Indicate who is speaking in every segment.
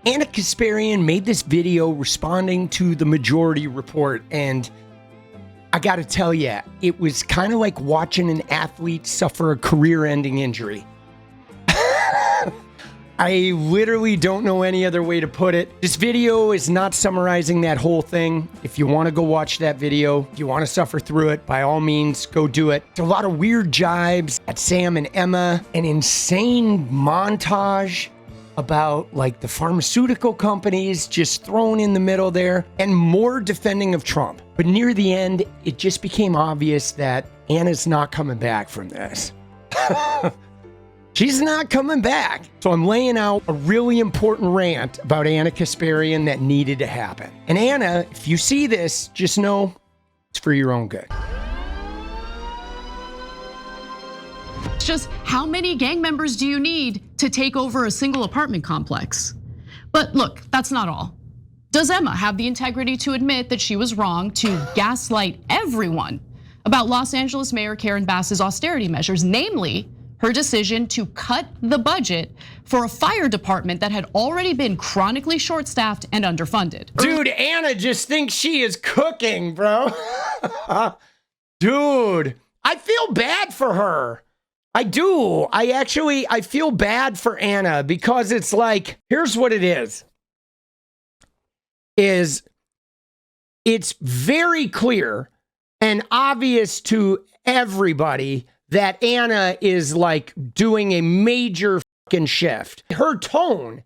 Speaker 1: Ana Kasparian made this video responding to the Majority Report, and I gotta tell you, it was kind of like watching an athlete suffer a career-ending injury. I literally don't know any other way to put it. This video is not summarizing that whole thing. If you want to go watch that video, if you want to suffer through it, by all means, go do it. It's a lot of weird jibes at Sam and Emma, an insane montage about like the pharmaceutical companies just thrown in the middle there, and more defending of Trump. But near the end, it just became obvious that Anna's not coming back from this. She's not coming back. So I'm laying out a really important rant about Ana Kasparian that needed to happen. And Ana, if you see this, just know it's for your own good.
Speaker 2: It's just, how many gang members do you need to take over a single apartment complex? But look, that's not all. Does Emma have the integrity to admit that she was wrong to gaslight everyone about Los Angeles Mayor Karen Bass's austerity measures, namely her decision to cut the budget for a fire department that had already been chronically short-staffed and underfunded?
Speaker 1: Dude, Ana just thinks she is cooking, bro. Dude, I feel bad for her. I do. I feel bad for Ana, because it's like, here's what it is it's very clear and obvious to everybody that Ana is like doing a major fucking shift. Her tone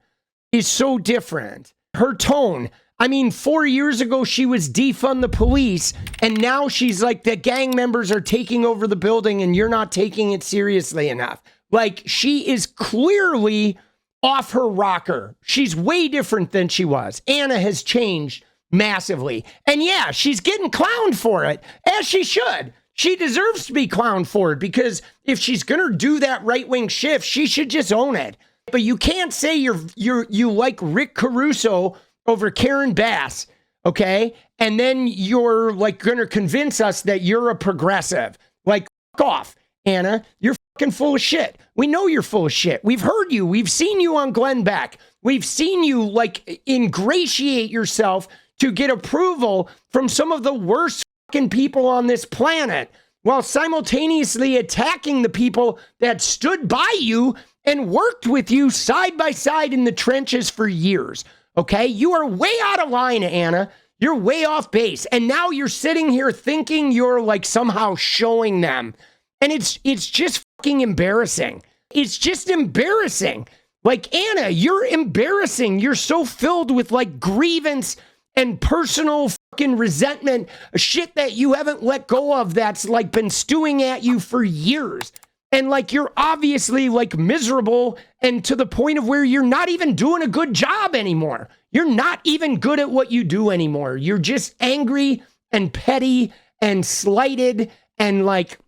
Speaker 1: is so different. Her tone, I mean, 4 years ago, she was defund the police, and now she's like, the gang members are taking over the building and you're not taking it seriously enough. Like, she is clearly off her rocker. She's way different than she was. Ana has changed massively. And yeah, she's getting clowned for it, as she should. She deserves to be clowned for it, because if she's gonna do that right-wing shift, she should just own it. But you can't say you like Rick Caruso over Karen Bass, okay? And then you're like gonna convince us that you're a progressive. Like, fuck off, Ana. You're fucking full of shit. We know you're full of shit. We've heard you. We've seen you on Glenn Beck. We've seen you like ingratiate yourself to get approval from some of the worst people on this planet, while simultaneously attacking the people that stood by you and worked with you side by side in the trenches for years. Okay, you are way out of line, Ana. You're way off base, and now you're sitting here thinking you're like somehow showing them, and it's just fucking embarrassing. It's just embarrassing. Like, Ana, you're embarrassing. You're so filled with like grievance and personal fucking resentment, shit that you haven't let go of, that's like been stewing at you for years. And like, you're obviously like miserable, and to the point of where you're not even doing a good job anymore. You're not even good at what you do anymore. You're just angry and petty and slighted and like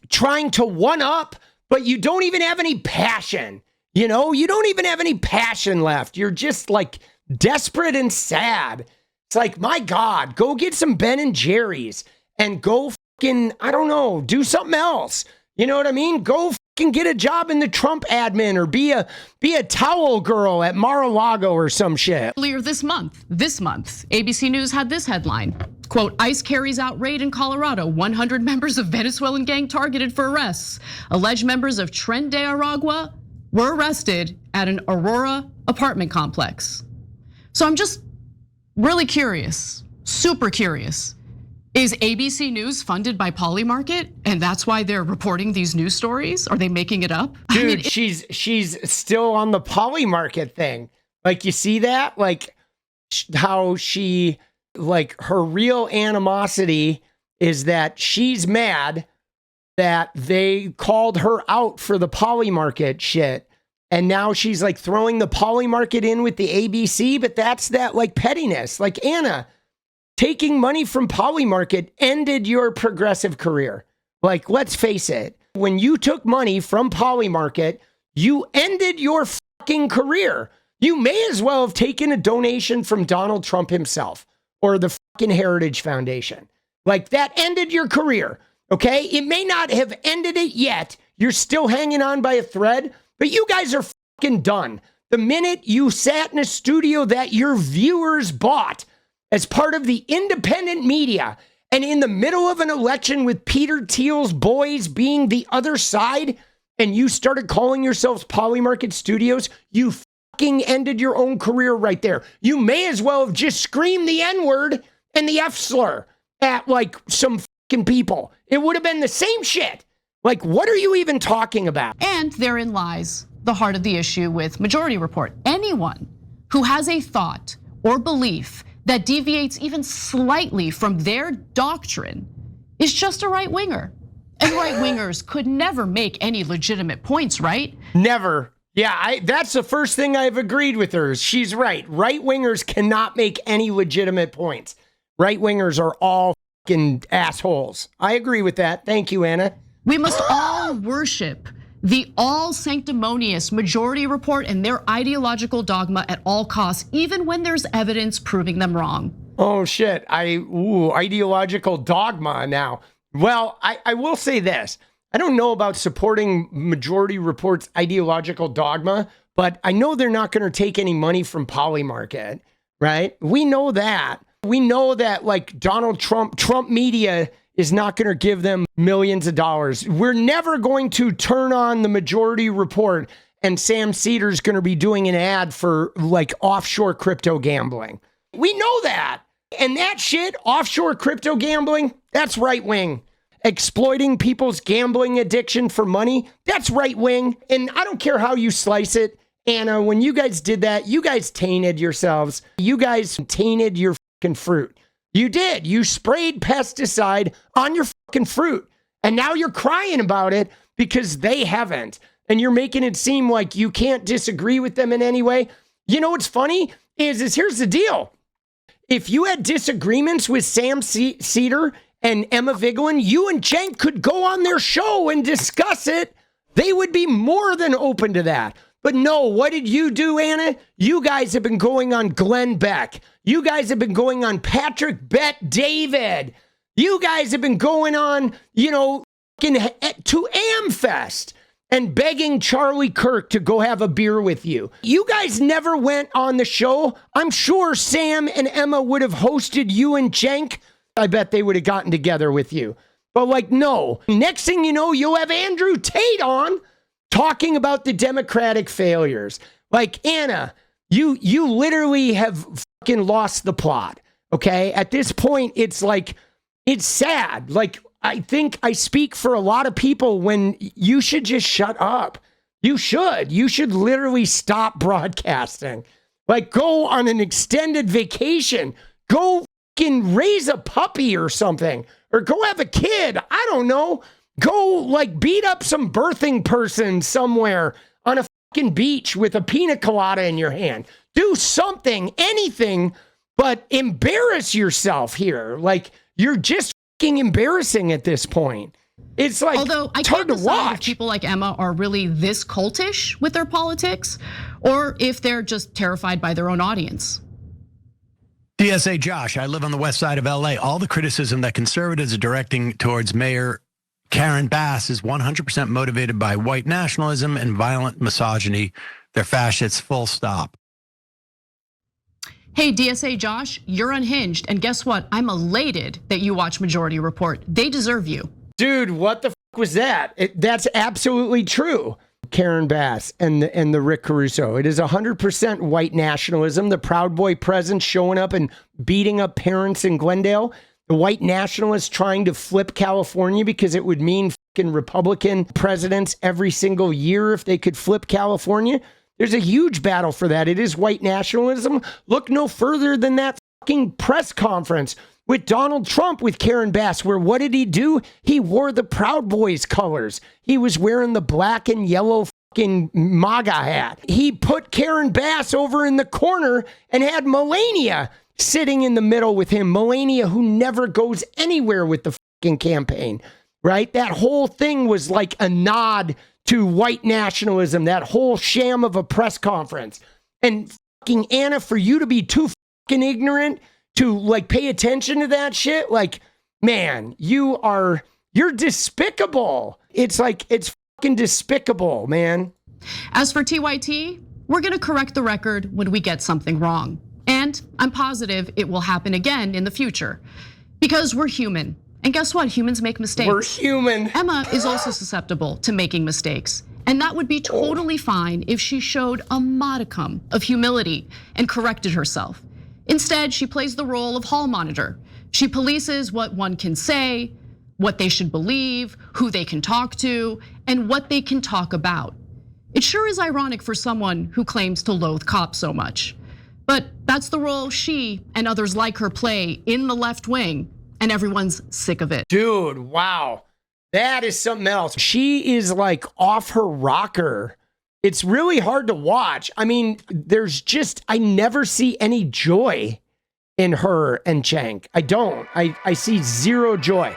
Speaker 1: trying to one up, but you don't even have any passion. You know, you don't even have any passion left. You're just like desperate and sad. It's like, my God, go get some Ben and Jerry's and go fucking, I don't know, do something else. You know what I mean? Go fucking get a job in the Trump admin, or be a towel girl at Mar-a-Lago or some shit.
Speaker 2: Earlier this month, ABC News had this headline, quote, ICE carries out raid in Colorado, 100 members of Venezuelan gang targeted for arrests. Alleged members of Tren de Aragua were arrested at an Aurora apartment complex. So I'm just really curious, super curious. Is ABC News funded by Polymarket, and that's why they're reporting these news stories? Are they making it up?
Speaker 1: Dude, I mean, she's still on the Polymarket thing. Like, you see that? Like, how she, like, her real animosity is that she's mad that they called her out for the Polymarket shit. And now she's like throwing the Polymarket in with the ABC, but that's that like pettiness. Like, Ana, taking money from Polymarket ended your progressive career. Like, let's face it. When you took money from Polymarket, you ended your fucking career. You may as well have taken a donation from Donald Trump himself or the fucking Heritage Foundation. Like, that ended your career, okay? It may not have ended it yet. You're still hanging on by a thread, but you guys are fucking done. The minute you sat in a studio that your viewers bought as part of the independent media, and in the middle of an election with Peter Thiel's boys being the other side, and you started calling yourselves Polymarket Studios, you fucking ended your own career right there. You may as well have just screamed the N-word and the F slur at like some fucking people. It would have been the same shit. Like, what are you even talking about?
Speaker 2: And therein lies the heart of the issue with Majority Report. Anyone who has a thought or belief that deviates even slightly from their doctrine is just a right-winger. And right-wingers could never make any legitimate points, right?
Speaker 1: Never. Yeah, that's the first thing I've agreed with her. She's right. Right-wingers cannot make any legitimate points. Right-wingers are all fucking assholes. I agree with that. Thank you, Ana.
Speaker 2: We must all worship the all sanctimonious Majority Report and their ideological dogma at all costs, even when there's evidence proving them wrong.
Speaker 1: Oh shit, ideological dogma now. Well, I will say this. I don't know about supporting Majority Report's ideological dogma, but I know they're not gonna take any money from Polymarket, right? We know that. We know that like Donald Trump media is not going to give them millions of dollars. We're never going to turn on the Majority Report and Sam Seder's going to be doing an ad for like offshore crypto gambling. We know that. And that shit, offshore crypto gambling, that's right wing. Exploiting people's gambling addiction for money, that's right wing. And I don't care how you slice it. Ana, when you guys did that, you guys tainted yourselves. You guys tainted your fucking fruit. You did. You sprayed pesticide on your fucking fruit. And now you're crying about it because they haven't. And you're making it seem like you can't disagree with them in any way. You know what's funny is here's the deal. If you had disagreements with Sam Seder and Emma Vigeland, you and Cenk could go on their show and discuss it. They would be more than open to that. But no, what did you do, Ana? You guys have been going on Glenn Beck. You guys have been going on Patrick Bet David. You guys have been going on, to AmFest and begging Charlie Kirk to go have a beer with you. You guys never went on the show. I'm sure Sam and Emma would have hosted you and Cenk. I bet they would have gotten together with you. But like, no. Next thing you know, you'll have Andrew Tate on talking about the Democratic failures. Like, Ana, you literally have fucking lost the plot, okay? At this point, it's like, it's sad. Like, I think I speak for a lot of people when you should just shut up. You should literally stop broadcasting. Like, go on an extended vacation. Go fucking raise a puppy or something. Or go have a kid. I don't know. Go like beat up some birthing person somewhere on a fucking beach with a pina colada in your hand. Do something, anything, but embarrass yourself here. Like, you're just fucking embarrassing at this point. It's like,
Speaker 2: although I
Speaker 1: it's
Speaker 2: can't
Speaker 1: hard to
Speaker 2: decide if
Speaker 1: watch.
Speaker 2: people like Emma are really this cultish with their politics, or if they're just terrified by their own audience.
Speaker 3: DSA Josh, I live on the west side of LA. All the criticism that conservatives are directing towards Mayor Karen Bass is 100% motivated by white nationalism and violent misogyny. They're fascists, full stop.
Speaker 2: Hey, DSA Josh, you're unhinged. And guess what? I'm elated that you watch Majority Report. They deserve you.
Speaker 1: Dude, what the fuck was that? That's absolutely true. Karen Bass and the Rick Caruso. It is 100% white nationalism. The Proud Boy presence showing up and beating up parents in Glendale. The white nationalists trying to flip California because it would mean fucking Republican presidents every single year if they could flip California. There's a huge battle for that. It is white nationalism. Look no further than that fucking press conference with Donald Trump with Karen Bass, where what did he do? He wore the Proud Boys colors. He was wearing the black and yellow fucking MAGA hat. He put Karen Bass over in the corner and had Melania sitting in the middle with him. Melania, who never goes anywhere with the fucking campaign, right? That whole thing was like a nod to white nationalism, that whole sham of a press conference. And fucking Ana, for you to be too fucking ignorant to like pay attention to that shit, like, man, you're despicable. It's like, it's fucking despicable, man.
Speaker 2: As for TYT, we're gonna correct the record when we get something wrong. And I'm positive it will happen again in the future. Because we're human. And guess what? Humans make mistakes.
Speaker 1: We're human.
Speaker 2: Emma is also susceptible to making mistakes. And that would be totally fine if she showed a modicum of humility and corrected herself. Instead, she plays the role of hall monitor. She polices what one can say, what they should believe, who they can talk to, and what they can talk about. It sure is ironic for someone who claims to loathe cops so much. But that's the role she and others like her play in the left wing, and everyone's sick of it.
Speaker 1: Dude, wow. That is something else. She is like off her rocker. It's really hard to watch. I mean, I never see any joy in her and Cenk. I don't. I see zero joy.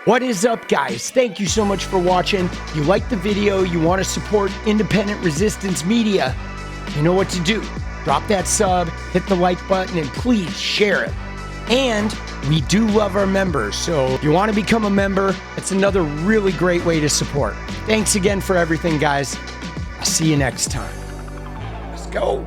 Speaker 1: What is up, guys? Thank you so much for watching. You like the video, you want to support independent resistance media, you know what to do. Drop that sub, hit the like button, and please share it. And we do love our members, so if you want to become a member, it's another really great way to support. Thanks again for everything, guys. I'll see you next time. Let's go.